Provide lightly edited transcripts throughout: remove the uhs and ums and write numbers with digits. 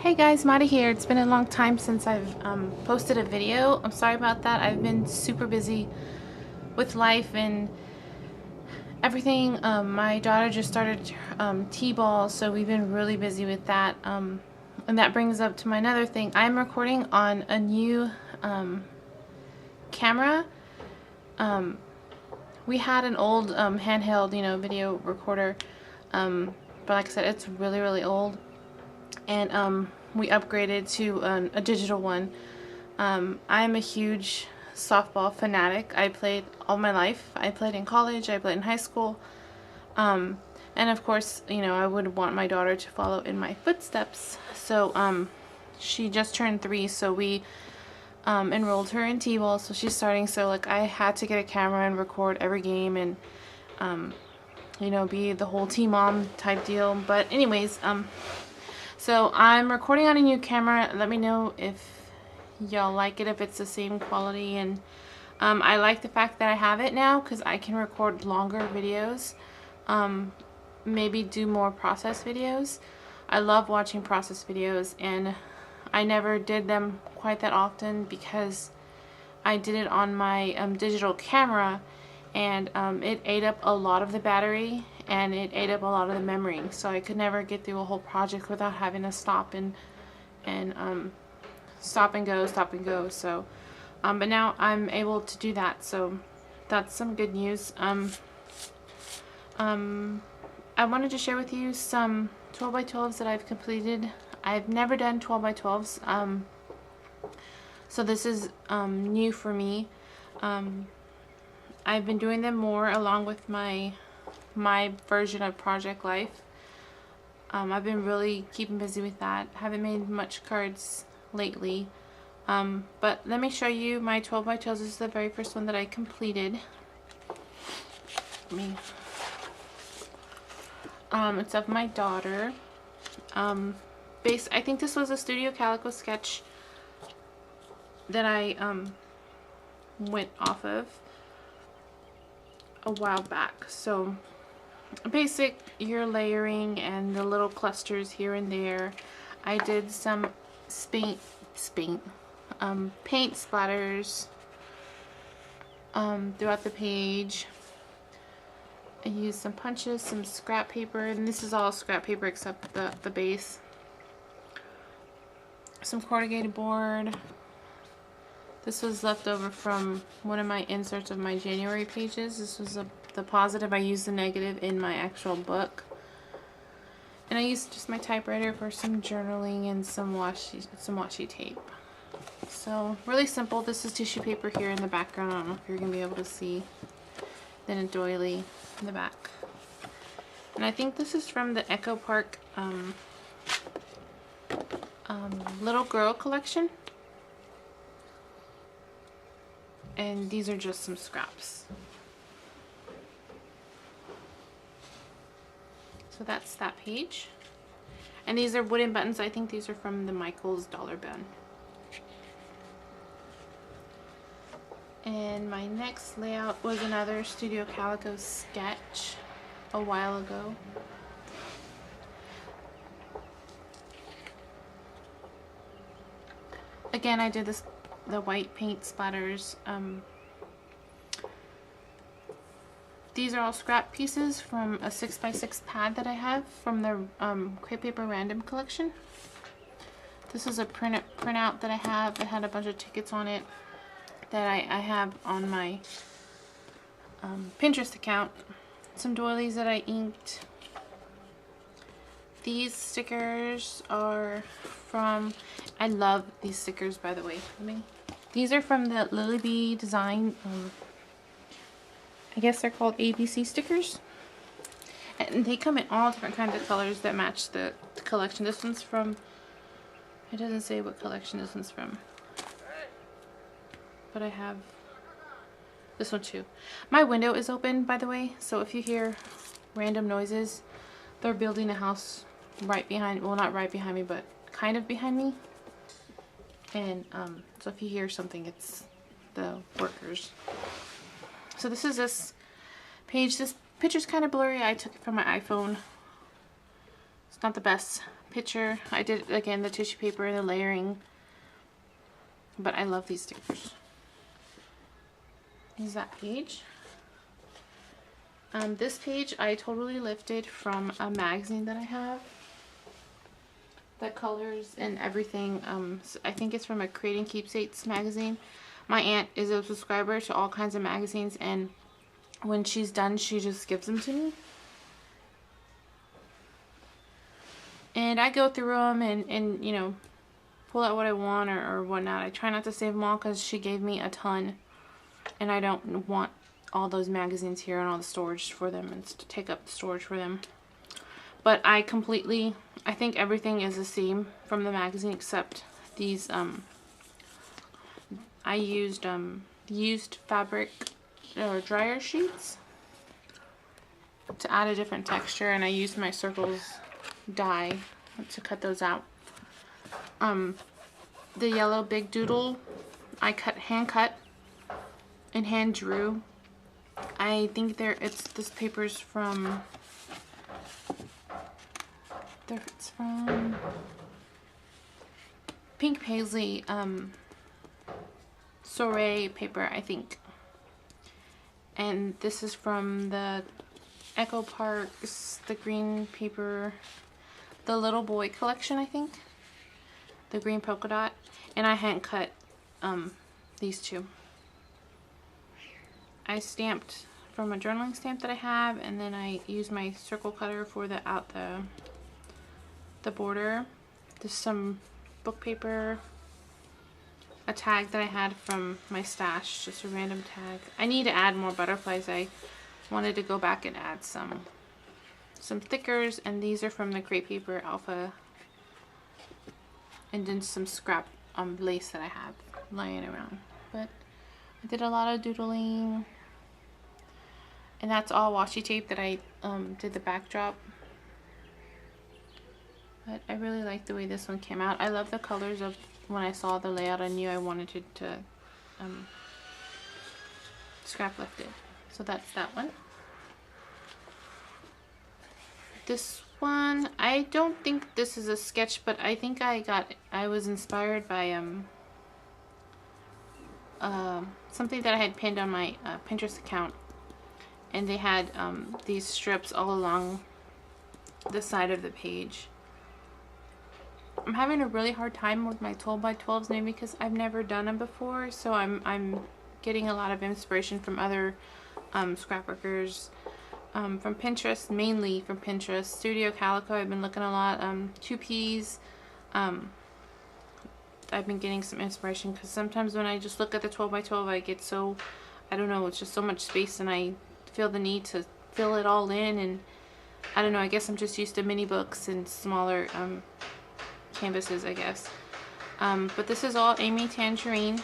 Hey guys, Madi here. It's been a long time since I've posted a video. I'm sorry about that. I've been super busy with life and everything. My daughter just started T-ball, so we've been really busy with that. And that brings up to my another thing. I'm recording on a new camera. We had an old handheld, video recorder, but like I said, it's really, really old. And we upgraded to a digital one. I'm a huge softball fanatic. I played all my life. I played in college, I played in high school, and of course, I would want my daughter to follow in my footsteps. So she just turned 3, so we enrolled her in T-ball, so she's starting. So like I had to get a camera and record every game and be the whole T-mom type deal. But anyways, so I'm recording on a new camera. Let me know if y'all like it, if it's the same quality. And I like the fact that I have it now because I can record longer videos, maybe do more process videos. I love watching process videos, and I never did them quite that often because I did it on my digital camera, and it ate up a lot of the battery and it ate up a lot of the memory, so I could never get through a whole project without having to stop and stop and go. So but now I'm able to do that, so that's some good news. I wanted to share with you some 12x12s that I've completed. I've never done 12x12s, so this is new for me. I've been doing them more along with my version of Project Life. I've been really keeping busy with that. Haven't made much cards lately. But let me show you my 12x12s. This is the very first one that I completed. It's of my daughter. I think this was a Studio Calico sketch that I went off of a while back. So basic, you're layering and the little clusters here and there. I did some paint splatters throughout the page. I used some punches, some scrap paper, and this is all scrap paper except the base. Some corrugated board. This was left over from one of my inserts of my January pages. This was the positive. I used the negative in my actual book. And I used just my typewriter for some journaling and some washi tape. So really simple. This is tissue paper here in the background. I don't know if you're going to be able to see. Then a doily in the back. And I think this is from the Echo Park Little Girl collection. And these are just some scraps. So that's that page. And these are wooden buttons. I think these are from the Michaels Dollar Bin. And my next layout was another Studio Calico sketch a while ago. Again, I did the white paint splatters. These are all scrap pieces from a 6x6 pad that I have from the Crepe Paper Random collection. This is a printout that I have. It had a bunch of tickets on it that I have on my Pinterest account. Some doilies that I inked. These stickers are from, I love these stickers, by the way. These are from the Lily Bee design. I guess they're called ABC stickers. And they come in all different kinds of colors that match the collection. This one's from, it doesn't say what collection this one's from. But I have this one too. My window is open, by the way, so if you hear random noises, they're building a house right behind, well, not right behind me, but kind of behind me. And so if you hear something, it's the workers. So this is this page. This picture's kind of blurry. I took it from my iPhone. It's not the best picture. I did, again, the tissue paper and the layering. But I love these stickers. Is that page? This page I totally lifted from a magazine that I have. The colors and everything. So I think it's from a Creating Keepsakes magazine. My aunt is a subscriber to all kinds of magazines, and when she's done, she just gives them to me. And I go through them and you know, pull out what I want or whatnot. I try not to save them all because she gave me a ton. And I don't want all those magazines here and all the storage for them and to take up the storage for them. But I think everything is the same from the magazine except these, I used fabric dryer sheets to add a different texture, and I used my circles die to cut those out. The yellow big doodle I hand cut and hand drew. I think this paper's from, it's from Pink Paisley Soiree paper, I think. And this is from the Echo Parks, the green paper, the Little Boy collection, I think. The green polka dot. And I hand cut these two. I stamped from a journaling stamp that I have, and then I used my circle cutter for the border. There's some book paper, a tag that I had from my stash, just a random tag. I need to add more butterflies. I wanted to go back and add some stickers, and these are from the Crepe Paper Alpha, and then some scrap lace that I have lying around. But I did a lot of doodling, and that's all washi tape that I did the backdrop. But I really like the way this one came out. I love the colors of, when I saw the layout, I knew I wanted to scrap lift it. So that's that one. This one, I don't think this is a sketch, but I think I was inspired by something that I had pinned on my Pinterest account, and they had these strips all along the side of the page. I'm having a really hard time with my 12x12s, maybe because I've never done them before, so I'm getting a lot of inspiration from other scrapworkers, from Pinterest, mainly from Pinterest. Studio Calico, I've been looking a lot. 2Ps, I've been getting some inspiration because sometimes when I just look at the 12x12, I get so, I don't know, it's just so much space, and I feel the need to fill it all in, and I don't know, I guess I'm just used to mini books and smaller canvases, I guess. But this is all Amy Tangerine,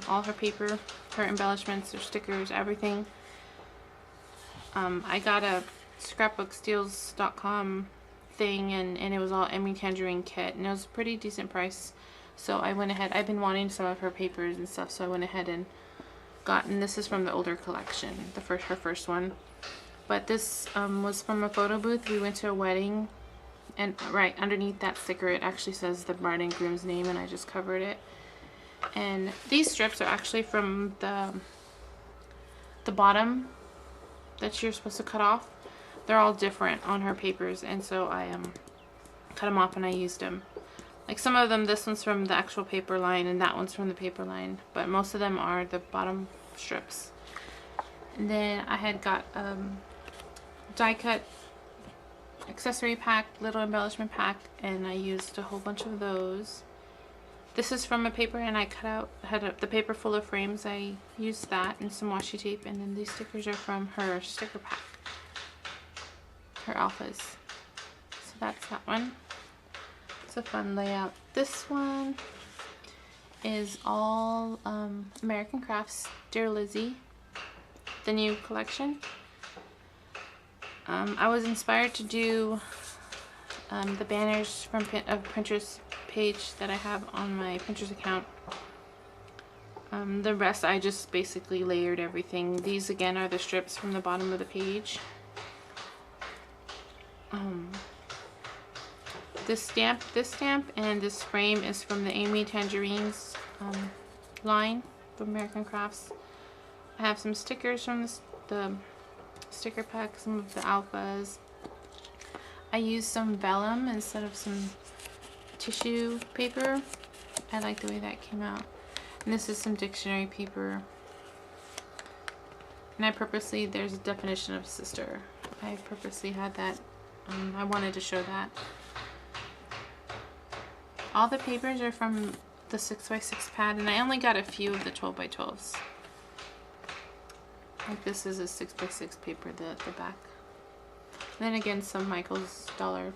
all her paper, her embellishments, her stickers, everything. I got a scrapbooksteals.com thing, and it was all Amy Tangerine kit, and it was a pretty decent price. So I went ahead, I've been wanting some of her papers and stuff, so I went ahead and got, and this is from the older collection, her first one. But this was from a photo booth. We went to a wedding, and right underneath that sticker it actually says the bride and groom's name, and I just covered it. And these strips are actually from the bottom that you're supposed to cut off. They're all different on her papers, and so I cut them off and I used them. Like some of them, this one's from the actual paper line and that one's from the paper line, but most of them are the bottom strips. And then I had got die cut accessory pack, little embellishment pack, and I used a whole bunch of those. This is from a paper, and I cut out, the paper full of frames. I used that and some washi tape, and then these stickers are from her sticker pack, her alphas. So that's that one. It's a fun layout. This one is all American Crafts Dear Lizzie, the new collection. I was inspired to do the banners from Pinterest page that I have on my Pinterest account. The rest I just basically layered everything. These again are the strips from the bottom of the page. This stamp and this frame is from the Amy Tangerines line from American Crafts. I have some stickers from the sticker pack, some of the alphas. I used some vellum instead of some tissue paper. I like the way that came out. And this is some dictionary paper. And I purposely, there's a definition of sister. I purposely had that. I wanted to show that. All the papers are from the 6x6 pad, and I only got a few of the 12x12s. Like this is a 6x6 paper, the back. And then again, some Michael's Dollar.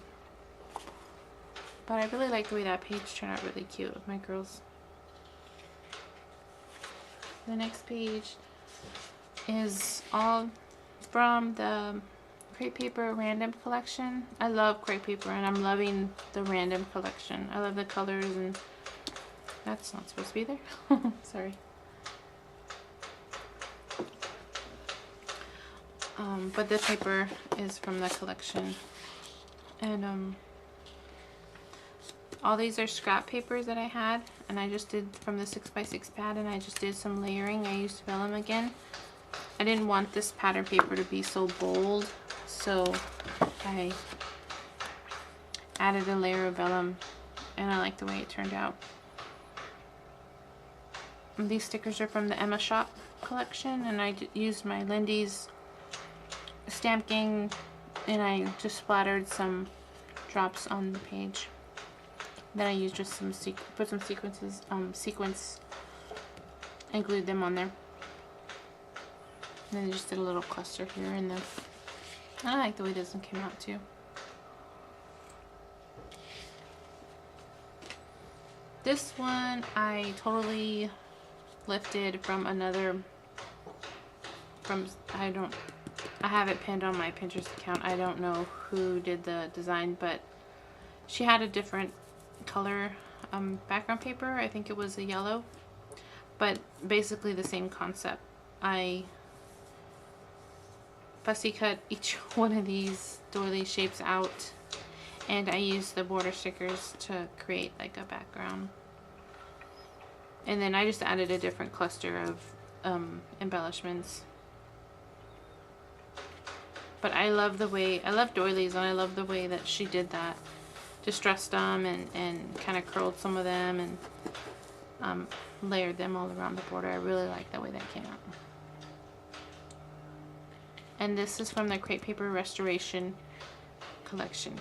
But I really like the way that page turned out really cute with my girls. The next page is all from the Crate Paper Random collection. I love Crate Paper, and I'm loving the Random collection. I love the colors, and that's not supposed to be there. Sorry. But the paper is from the collection, and all these are scrap papers that I had, and I just did from the 6x6 pad, and I just did some layering. I used vellum again. I didn't want this pattern paper to be so bold, so I added a layer of vellum, and I like the way it turned out. And these stickers are from the Emma Shop collection, and I used my Lindy's Stamp Gang, and I just splattered some drops on the page. Then I used just some put some sequins and glued them on there. And then I just did a little cluster here, and then I like the way this one came out too. This one I totally lifted from another, I have it pinned on my Pinterest account. I don't know who did the design, but she had a different color background paper. I think it was a yellow, but basically the same concept. I fussy cut each one of these doily shapes out, and I used the border stickers to create like a background, and then I just added a different cluster of embellishments. But I love the way, I love doilies, and I love the way that she did that. Distressed them and kind of curled some of them, and layered them all around the border. I really like the way that came out. And this is from the Crate Paper Restoration collection.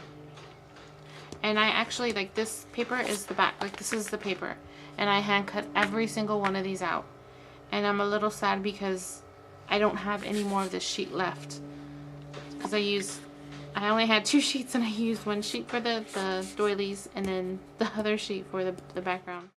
And I actually, like, this paper is the back, like this is the paper, and I hand cut every single one of these out. And I'm a little sad because I don't have any more of this sheet left, because I only had 2 sheets, and I used 1 sheet for the doilies and then the other sheet for the background.